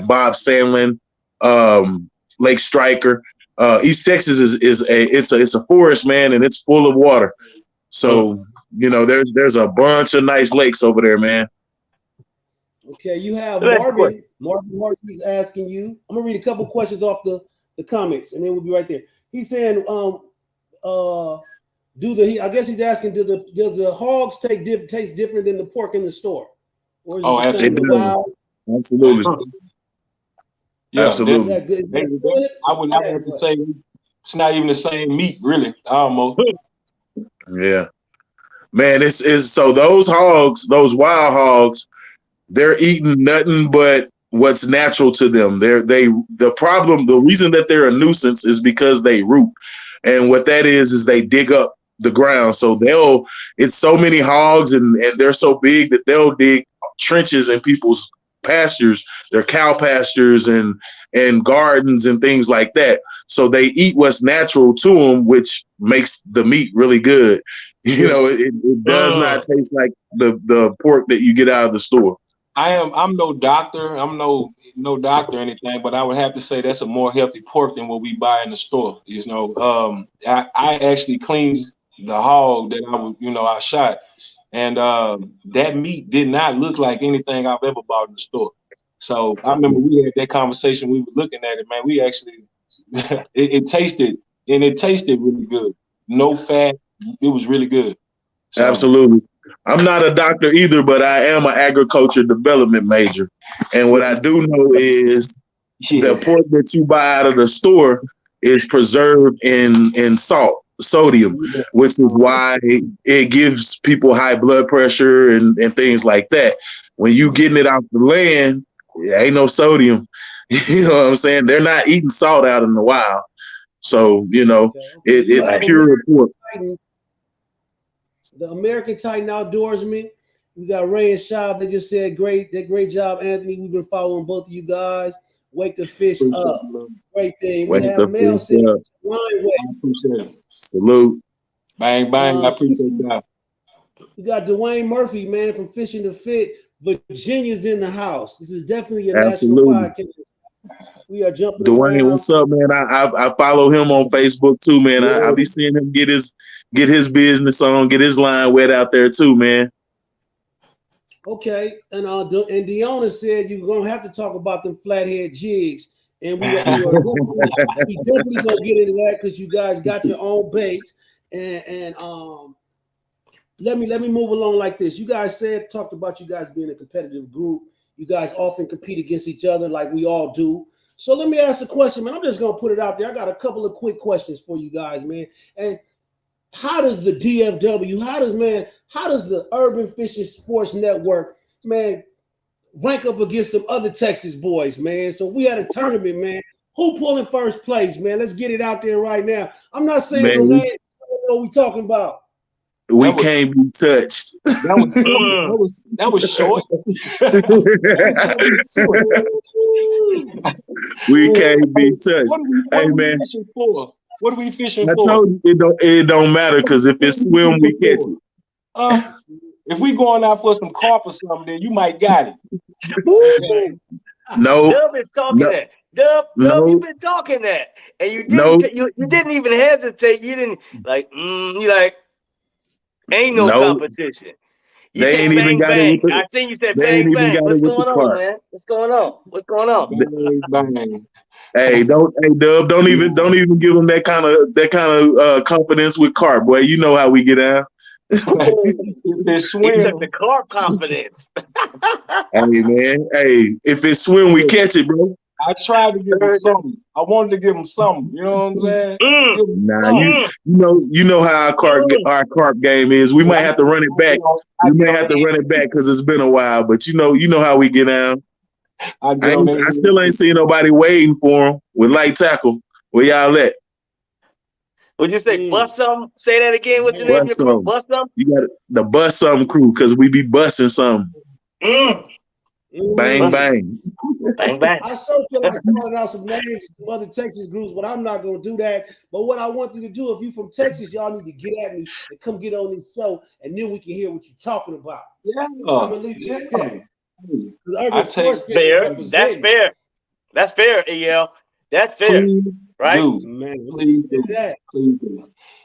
Bob Sandlin, Lake Striker. East Texas is a forest, man, and it's full of water. So you know there's a bunch of nice lakes over there, man. Okay, you have Marvin. Marvin's asking you. I'm gonna read a couple questions off the comments, and then we'll be right there. He's saying, I guess he's asking, does the hogs taste different than the pork in the store? Or is it the same? Absolutely. Yeah, absolutely. I would not have to say it's not even the same meat, really, almost. Yeah, man, it's so those hogs, those wild hogs, they're eating nothing but what's natural to them. The reason that they're a nuisance is because they root, and what that is they dig up the ground. So it's so many hogs and they're so big that they'll dig trenches in people's pastures, their cow pastures and gardens and things like that. So they eat what's natural to them, which makes the meat really good. You know, it does not taste like the pork that you get out of the store. I'm no doctor. I'm no doctor or anything, but I would have to say that's a more healthy pork than what we buy in the store. You know, I actually cleaned the hog that I shot. And that meat did not look like anything I've ever bought in the store. So I remember we had that conversation. We were looking at it, man. We actually, it tasted really good. No fat. It was really good. So. Absolutely. I'm not a doctor either, but I am an agriculture development major. And what I do know is the pork that you buy out of the store is preserved in salt. sodium, which is why it gives people high blood pressure and things like that. When you getting it out the land, it ain't no sodium. You know what I'm saying? They're not eating salt out in the wild. So, you know, it's pure report. The American Titan Outdoorsman. We got Ray and Shab. They just said great job, Anthony. We've been following both of you guys. Wake the fish up. Great thing. We have Mel saying line wait. Salute. Bang, bang. I appreciate that. We got Dwayne Murphy, man, from Fishing to Fit. Virginia's in the house. This is definitely a national podcast. We are jumping Dwayne, around. what's up, man? I follow him on Facebook too, man. I be seeing him get his business on, get his line wet out there too, man. Okay, and Deanna said you're gonna have to talk about them flathead jigs, and we definitely gonna get into that because you guys got your own bait. And let me move along like this. You guys talked about you guys being a competitive group. You guys often compete against each other like we all do. So let me ask a question, man. I'm just gonna put it out there. I got a couple of quick questions for you guys, man. And how does the DFW, how does the Urban Fishing Sports Network, man, rank up against them other Texas boys, man? So we had a tournament, man. Who pulling first place, man? Let's get it out there right now. I'm not saying no name. I don't know what we talking about. We can't be touched. That was short. We can't be touched. Hey, man. What are we fishing for? I told you it don't matter because if it's swim, we catch it. If we going out for some carp or something, then you might got it. No. Dub is talking that. Dub, you've been talking that, and you didn't. You didn't even hesitate. You didn't you like. Ain't no competition. You they ain't even got it. I think you said bang bang. What's going on, man? What's going on? What's going on? Bang, bang. Hey, Dub, don't even give them that kind of confidence with carp, boy. You know how we get down. He took the carp confidence. Hey man, if it's swim, we catch it, bro. I tried to give him something. I wanted to give him something. You know what I'm saying? You know how our carp game is. We might have to run it back. We may have to run it back because it's been a while. But you know how we get down. I still ain't seen nobody waiting for him with light tackle. Where y'all at? Would you say bust something? Say that again. What's your name? Your crew? Bust something? You got the bust something crew because we be busting something. Bang, bang. Bang, bang. I so feel like calling out some names of other Texas groups, but I'm not going to do that. But what I want you to do, if you from Texas, y'all need to get at me and come get on this show, and then we can hear what you're talking about. Yeah. I'm going to leave it at that. That's fair. That's fair, EL. That's fair. Right? Please do.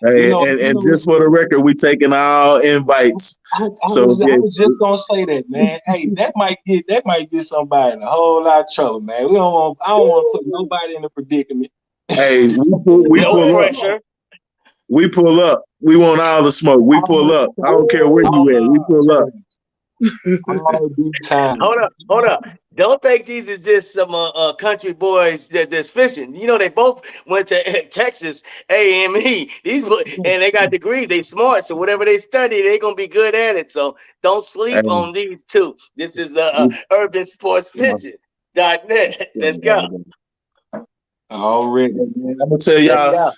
Hey, and just for the record, we taking all invites. I was just gonna say that, man. Hey, that might get somebody in a whole lot of trouble, man. I don't want to put nobody in a predicament. Hey, we pull up. We want all the smoke. We pull up. I don't care where you at. We pull up. Hold up. Don't think these is just some country boys that's fishing. You know, they both went to Texas A&M. These and they got degrees. They smart, so whatever they study, they gonna be good at it. So don't sleep on these two. This is Urbansportfishing.net. Let's go. Already, man. I'm gonna tell y'all,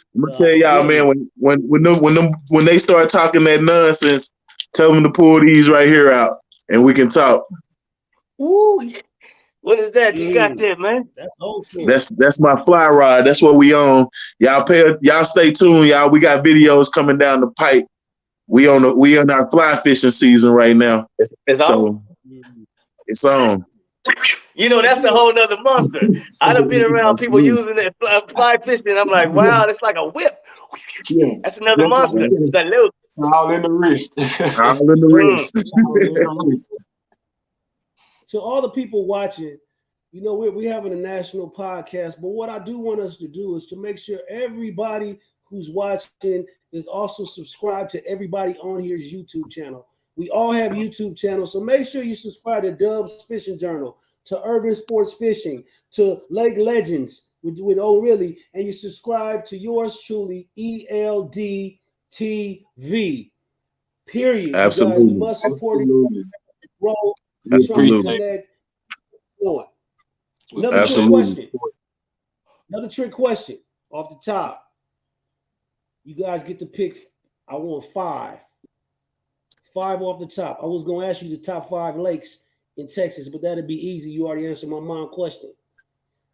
man. When they start talking that nonsense, tell them to pull these right here out, and we can talk. Ooh. What is that you got there, man? That's old school. That's my fly rod. That's what we on. Y'all stay tuned, y'all. We got videos coming down the pipe. We on our fly fishing season right now. It's on. It's on. You know, that's a whole nother monster. I done been around people using that fly fishing. I'm like, wow, that's like a whip. That's another monster. Salute. All in the wrist. All in the wrist. To all the people watching, you know, we're having a national podcast, but what I do want us to do is to make sure everybody who's watching is also subscribed to everybody on here's YouTube channel. We all have YouTube channels, so make sure you subscribe to Dubb's Fishing Journal, to Urban Sports Fishing, to Lake Legends. really, and you subscribe to yours truly, ELD TV. Period. Absolutely. You guys, you must support it. Grow, trying to connect. On. Another trick question off the top. You guys get to pick. I want 5. 5 off the top. I was gonna ask you the top 5 lakes in Texas, but that'd be easy. You already answered my mom question.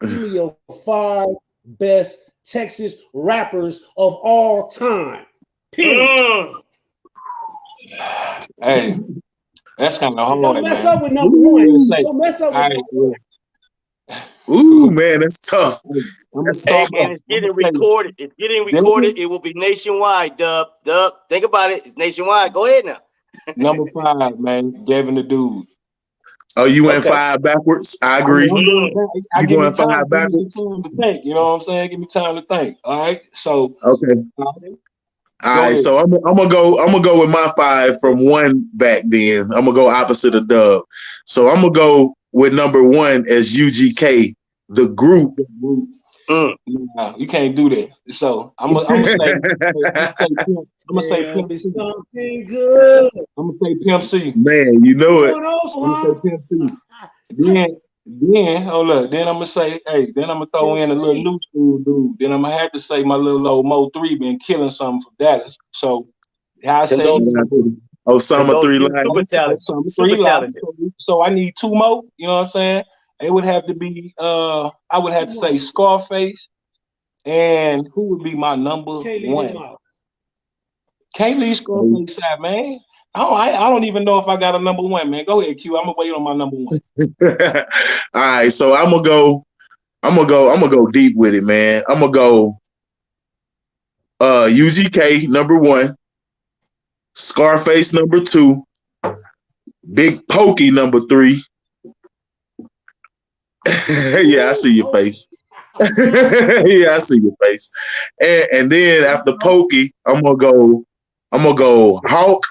Give me your 5 best Texas rappers of all time. Period. Hey, that's kind of hard. Don't mess up with number 1. Don't mess up with number 1. Ooh, man, that's tough. And it's getting recorded. It's getting recorded. It will be nationwide, Dub. Think about it. It's nationwide. Go ahead now. Number 5, man. Devin the Dude. Oh, you went 5 backwards? I agree. I give me 5 backwards. To think, you know what I'm saying? Give me time to think. All right. So okay. All right, so I'm gonna go with my 5 from 1 back then. I'm gonna go opposite of Dub. So I'm gonna go with number 1 as UGK, the group. No, you can't do that. So I'm gonna say Pimp C. Something good. I'm gonna say Pimp C. Man, you know it. I'm gonna say Pimp C. Then hold up. Then I'm gonna say, hey, then I'm gonna throw in a little new school dude. Then I'm gonna have to say my little old Mo 3 been killing something for Dallas. So I say Summer 3 Live. Super talented. So I need 2 more. You know what I'm saying? It would have to be I would have to say Scarface, and who would be my number 1? Can't leave Scarface out, man. I don't even know if I got a number 1, man. Go ahead, Q. I'm gonna wait on my number 1. All right, so I'm gonna go deep with it, man. I'm gonna go UGK number 1, Scarface number 2, Big Pokey number 3. Yeah, I see your face. Yeah, I see your face. And then after Pokey, I'm gonna go Hawk,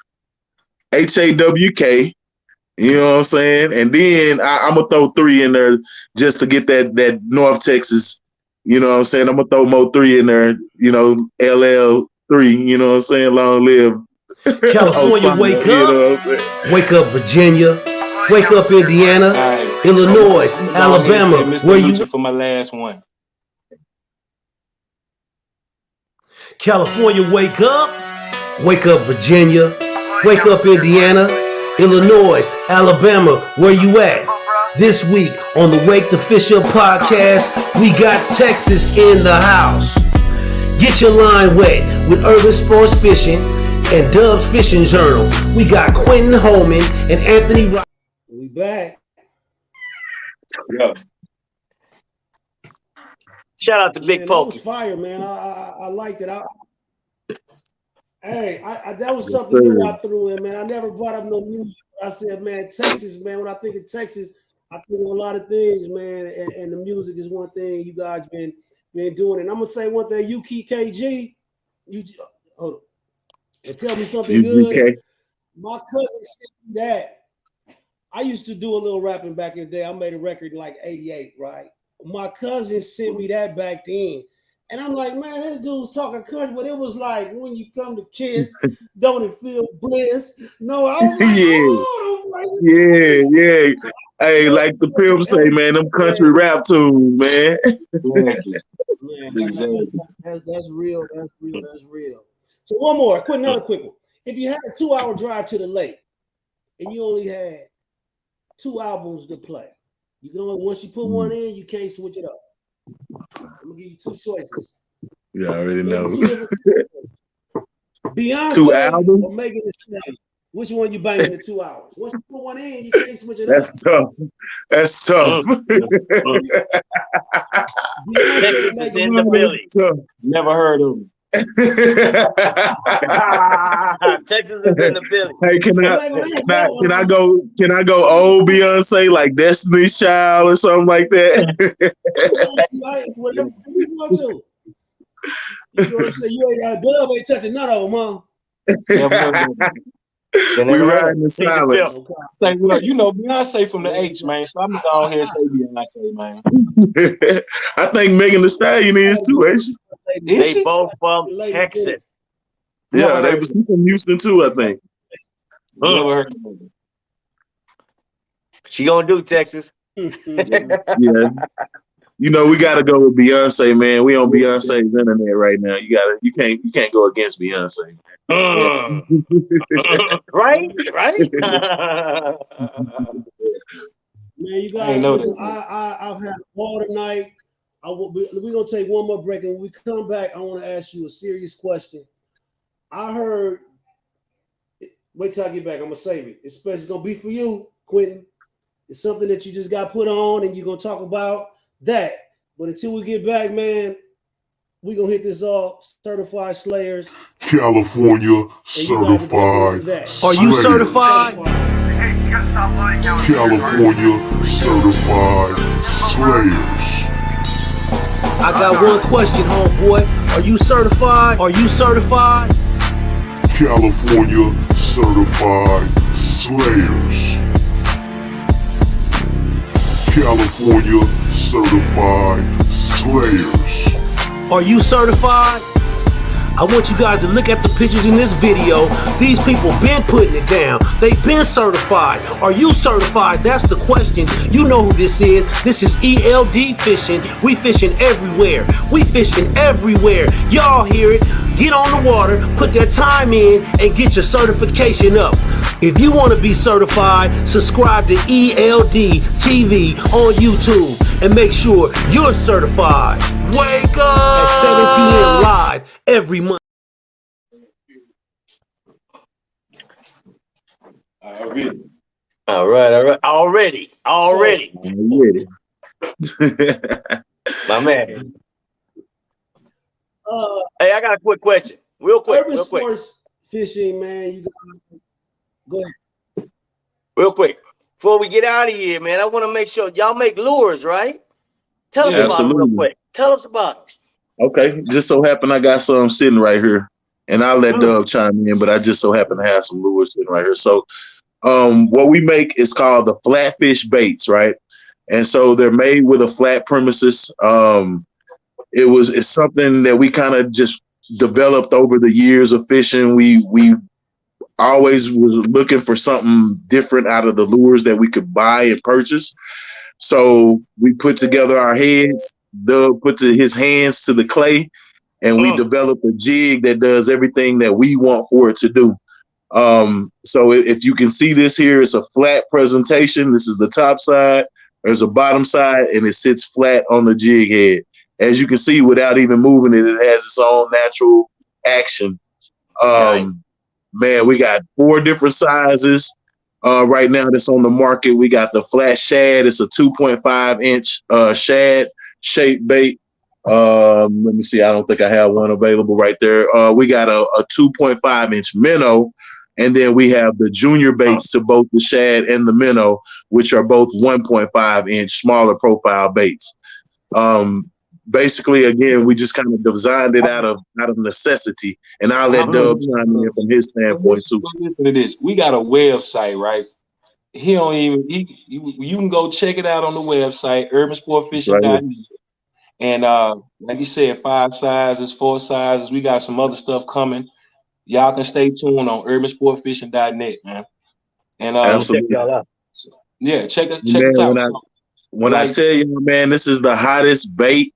HAWK. You know what I'm saying? And then I'm gonna throw 3 in there just to get that North Texas. You know what I'm saying? I'm gonna throw Mo 3 in there. You know, LL3. You know what I'm saying? Long live California. Wake up, wake up, Virginia. Wake up, Indiana, Illinois, Alabama. Where you for my last one? California, wake up, Virginia. Wake up, Indiana, Illinois, Alabama. Where you at? This week on the Wake the Fish Up podcast, we got Texas in the house. Get your line wet with Urban Sports Fishing and Dubb's Fishing Journal. We got Quentin Holman and Anthony Wright. We back. Yeah. Shout out to Big Pokey. That was fire, man. I liked it. That was something new I threw in, man. I never brought up no music. I said, man, Texas, man. When I think of Texas, I think of a lot of things, man. And the music is one thing you guys been doing. And I'm gonna say one thing. You keep KG. Hold on. And tell me something good. My cousin sent me that. I used to do a little rapping back in the day. I made a record in like 88, right? My cousin sent me that back then. And I'm like, man, this dude's talking country, but it was like, when you come to Kiss, don't it feel bliss? No, I was like, yeah. So, hey, like the pimp say, man, them country rap tunes, man. That's real. So one more, another quick one. If you had a 2-hour drive to the lake and you only had 2 albums to play, you can only, once you put one in, you can't switch it up. I'm gonna give you 2 choices. Yeah, I already know. Beyonce 2 albums or Megan Thee Stallion. Which one you banging in 2 hours? Once you put one in, you can't switch it up. That's tough. Texas is in the building. Never heard of him. Texas is in the building. Hey, can I go old Beyonce, like Destiny's Child or something like that? Whatever you want to. You know what I'm saying? You ain't got a dub, ain't touching none of them, huh? We riding in silence. Say, well, you know, Beyonce from the H, man. So I'm gonna go ahead and say Beyonce, man. I think Megan Thee Stallion is too, ain't she? They both from Texas. Yeah, they was from Houston too, I think. Never heard of her. She gonna do Texas. Yeah. You know, we gotta go with Beyonce, man. We on Beyonce's internet right now. You can't go against Beyonce. Right? Man, you guys, listen, I've had all tonight. We're gonna take one more break, and when we come back, I want to ask you a serious question. I heard. Wait till I get back. I'm gonna save it. It's gonna be for you, Quentin. It's something that you just got put on, and you're gonna talk about that. But until we get back, man, we're gonna hit this off. Certified Slayers. California certified. Are you certified? California certified slayers. I got one question, homeboy. Are you certified? Are you certified? California certified slayers. California certified slayers. Are you certified? I want you guys to look at the pictures in this video. These people been putting it down. They've been certified. Are you certified? That's the question. You know who this is. This is ELD Fishing. We fishing everywhere. We fishing everywhere. Y'all hear it. Get on the water, put that time in, and get your certification up. If you want to be certified, subscribe to ELD TV on YouTube and make sure you're certified. Wake up at 7 p.m. live every month. All right. Already. My man. Hey, I got a quick question. Real quick. Sports fishing, man. You got go ahead. Real quick. Before we get out of here, man, I want to make sure y'all make lures, right? Tell us about it real quick. Tell us about it. Okay. Just so happen I got some sitting right here. And I'll let Dubb chime in, but I just so happen to have some lures sitting right here. So what we make is called the flatfish baits, right? And so they're made with a flat premises. It's something that we kind of just developed over the years of fishing. We always was looking for something different out of the lures that we could buy and purchase. So we put together our heads. Dubb put his hands to the clay, and we developed a jig that does everything that we want for it to do. So if you can see this here, it's a flat presentation. This is the top side. There's a bottom side, and it sits flat on the jig head. As you can see, without even moving it, it has its own natural action. Man, we got 4 different sizes right now that's on the market. We got the flat shad. It's a 2.5 inch shad shaped bait. Let me see. I don't think I have one available right there. We got a 2.5 inch minnow. And then we have the junior baits to both the shad and the minnow, which are both 1.5 inch smaller profile baits. Basically, again, we just kind of designed it out of necessity, and I'll let Dubb chime in from his standpoint too. Listen to this. We got a website, right? He don't even. You can go check it out on the website, urbansportfishing.net. Right. And like you said, 5 sizes, 4 sizes. We got some other stuff coming. Y'all can stay tuned on urbansportfishing.net, man. And absolutely. Check y'all out. Yeah, check us out. When I tell you, man, this is the hottest bait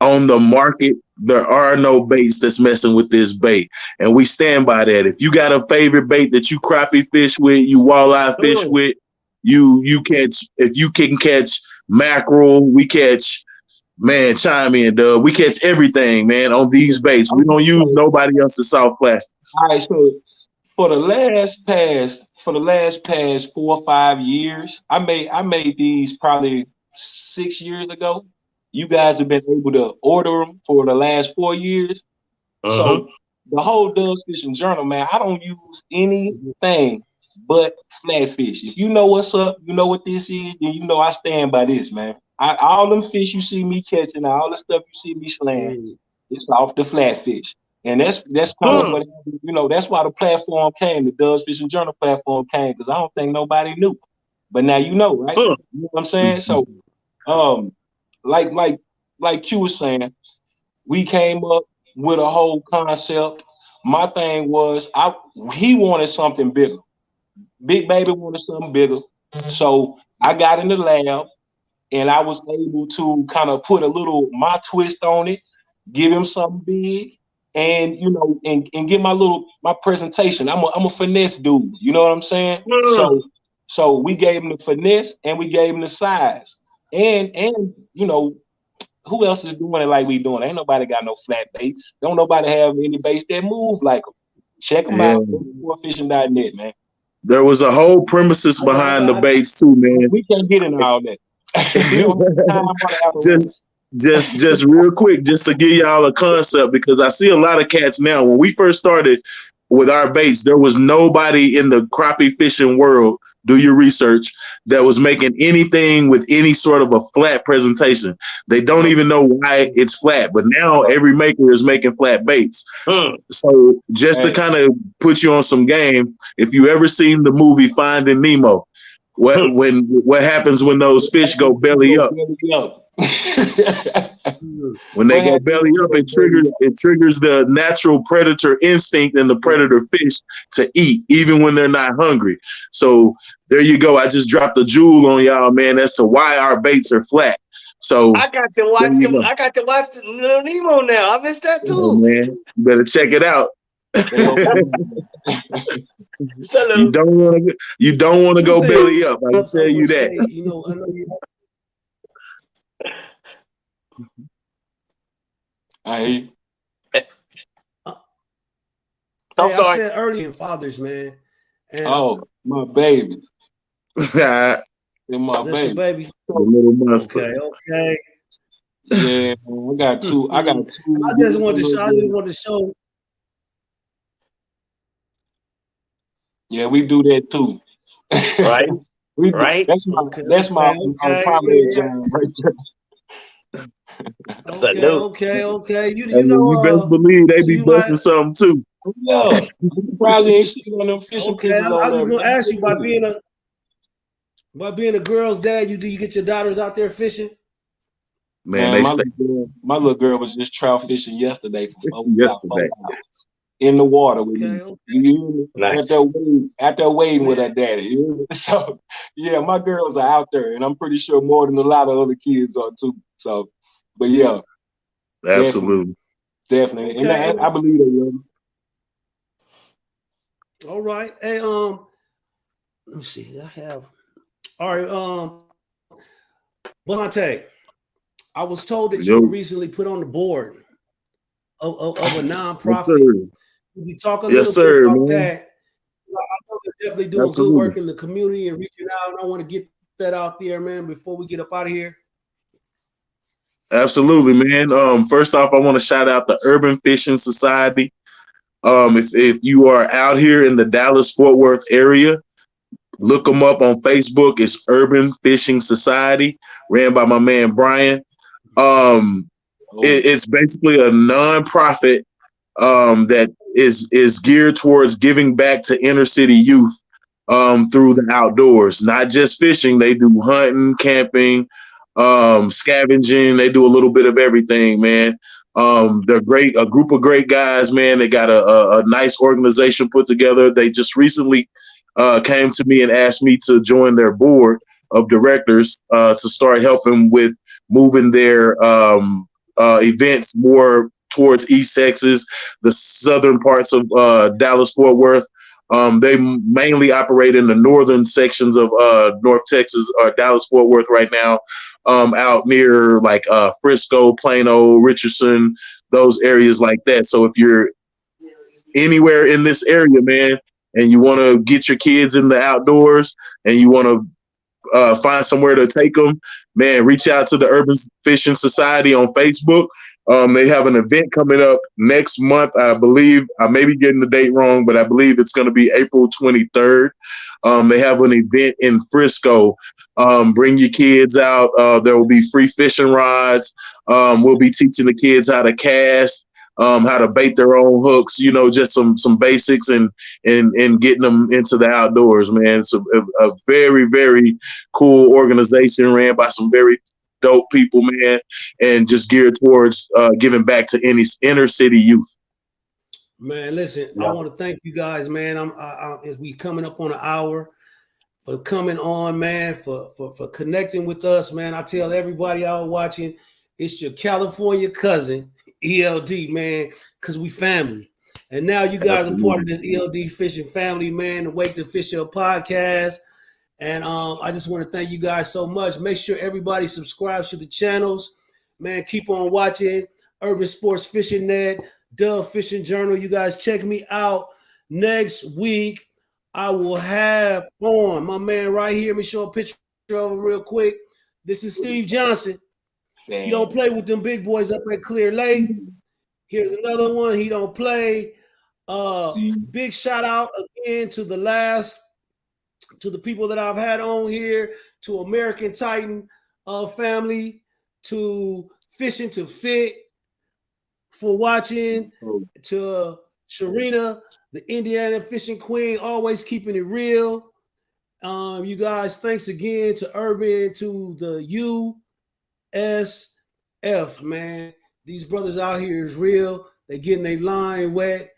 on the market. There are no baits that's messing with this bait, and we stand by that. If you got a favorite bait that you crappie fish with, you walleye fish with, you catch. If you can catch mackerel, we catch. Man, chime in, Dubb. We catch everything, man, on these baits. We don't use nobody else's soft plastics. All right, so for the last past 4 or 5 years, I made these probably 6 years ago. You guys have been able to order them for the last 4 years. So the whole Dubb's Fishing Journal, man, I don't use anything but flatfish. If you know what's up, you know what this is, then you know I stand by this, man. All them fish you see me catching, all the stuff you see me slaying, it's off the flatfish. And that's kind of what, that's why the platform came, the Dubb's Fishing Journal platform came, because I don't think nobody knew. But now you know, right? You know what I'm saying? So like Q was saying, we came up with a whole concept. My thing was he wanted something bigger. Big Baby wanted something bigger. So I got in the lab and I was able to kind of put my twist on it, give him something big, and and get my presentation. I'm a finesse dude, you know what I'm saying? So we gave him the finesse and we gave him the size. And who else is doing it like we doing? Ain't nobody got no flat baits. Don't nobody have any baits that move like them. Check them out, outdoorfishing.net, man. There was a whole premises behind the baits too, man. We can't get into all that. Just real quick, just to give y'all a concept, because I see a lot of cats now. When we first started with our baits, there was nobody in the crappie fishing world, do your research, that was making anything with any sort of a flat presentation. They don't even know why it's flat, but now every maker is making flat baits. So just to kind of put you on some game, if you ever seen the movie Finding Nemo, what happens when those fish go belly up? When they go belly up, it triggers the natural predator instinct in the predator fish to eat, even when they're not hungry. So there you go. I just dropped a jewel on y'all, man, as to why our baits are flat. So I got to watch them. I got to watch Little Nemo now. I missed that too. Oh, man, you better check it out. You don't want to go belly up. I can tell you that. I know you. I hear you. I said earlier, fathers, man. And my babies. My baby. The little monster. Okay. Yeah, I got two. I just wanted to show. Yeah, we do that too. Right? Right? That's my primary job right there. Okay. You best believe they be busting something too. Yeah, I'm surprised you ain't seen on them fishing pictures. I was gonna ask you, by being a girl's dad, do you get your daughters out there fishing? Man, my little girl was just trout fishing yesterday for 4 hours in the water with me. Nice. Out there wading with her daddy. So yeah, my girls are out there, and I'm pretty sure more than a lot of other kids are too. So, but yeah, absolutely, definitely. And I believe that. All right. Hey, let me see. I have. All right. Bonte, I was told that you were recently put on the board of a nonprofit. Can you talk a little bit about that? I know you're definitely doing good work in the community and reaching out, and I want to get that out there, man, before we get up out of here. Absolutely, man. First off, I want to shout out the Urban Fishing Society. If you are out here in the Dallas-Fort Worth area, look them up on Facebook. It's Urban Fishing Society, ran by my man Brian. It's basically a nonprofit that is geared towards giving back to inner city youth through the outdoors. Not just fishing; they do hunting, camping, scavenging. They do a little bit of everything, man. They're great, a group of great guys, man. They got a nice organization put together. They just recently came to me and asked me to join their board of directors to start helping with moving their events more towards East Texas, the southern parts of Dallas-Fort Worth. They mainly operate in the northern sections of North Texas or Dallas-Fort Worth right now, out near like Frisco, Plano, Richardson, those areas like that. So if you're anywhere in this area, man, and you want to get your kids in the outdoors and you want to find somewhere to take them, man, reach out to the Urban Fishing Society on Facebook. They have an event coming up next month. I believe, I may be getting the date wrong, but I believe it's going to be April 23rd. They have an event in Frisco. Bring your kids out. There will be free fishing rods. We'll be teaching the kids how to cast. how to bait their own hooks, you know, just some basics and getting them into the outdoors, man. It's a very, very cool organization ran by some very dope people, man, and just geared towards giving back to any inner city youth. Man, listen, I want to thank you guys, man. We coming up on an hour, for coming on, man, for connecting with us, man. I tell everybody out watching, it's your California cousin, ELD, man, because we family. And now you guys are part of this ELD fishing family, man, the Wake the Fish Up podcast. And I just want to thank you guys so much. Make sure everybody subscribes to the channels. Man, keep on watching Urban Sports Fishing Net, Dubb Fishing Journal. You guys check me out. Next week, I will have on my man right here. Let me show a picture of him real quick. This is Steve Johnson. He don't play with them big boys up at Clear Lake. Here's another one. He don't play. Big shout out again to the people that I've had on here, to American Titan family, to Fishing to Fit for watching, to Sharina, the Indiana Fishing Queen, always keeping it real. You guys, thanks again to Urban, to the USF, man. These brothers out here is real. They getting their line wet,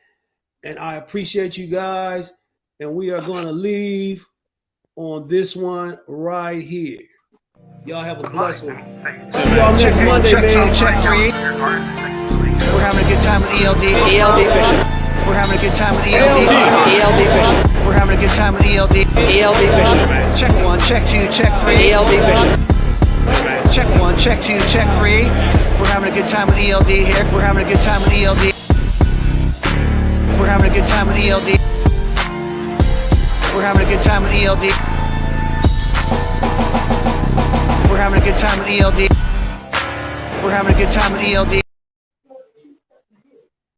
and I appreciate you guys. And we are going to leave on this one right here. Y'all have a blessed one. See y'all next Monday, man. Check 3. We're having a good time with ELD fishing. We're having a good time with ELD fishing. We're having a good time with ELD fishing. Check 1, check 2, check 3. ELD fishing. Check 1, check 2, check 3. We're having a good time with ELD here. We're having a good time with ELD. We're having a good time with ELD. We're having a good time with ELD. We're having a good time with ELD. We're having a good time with ELD.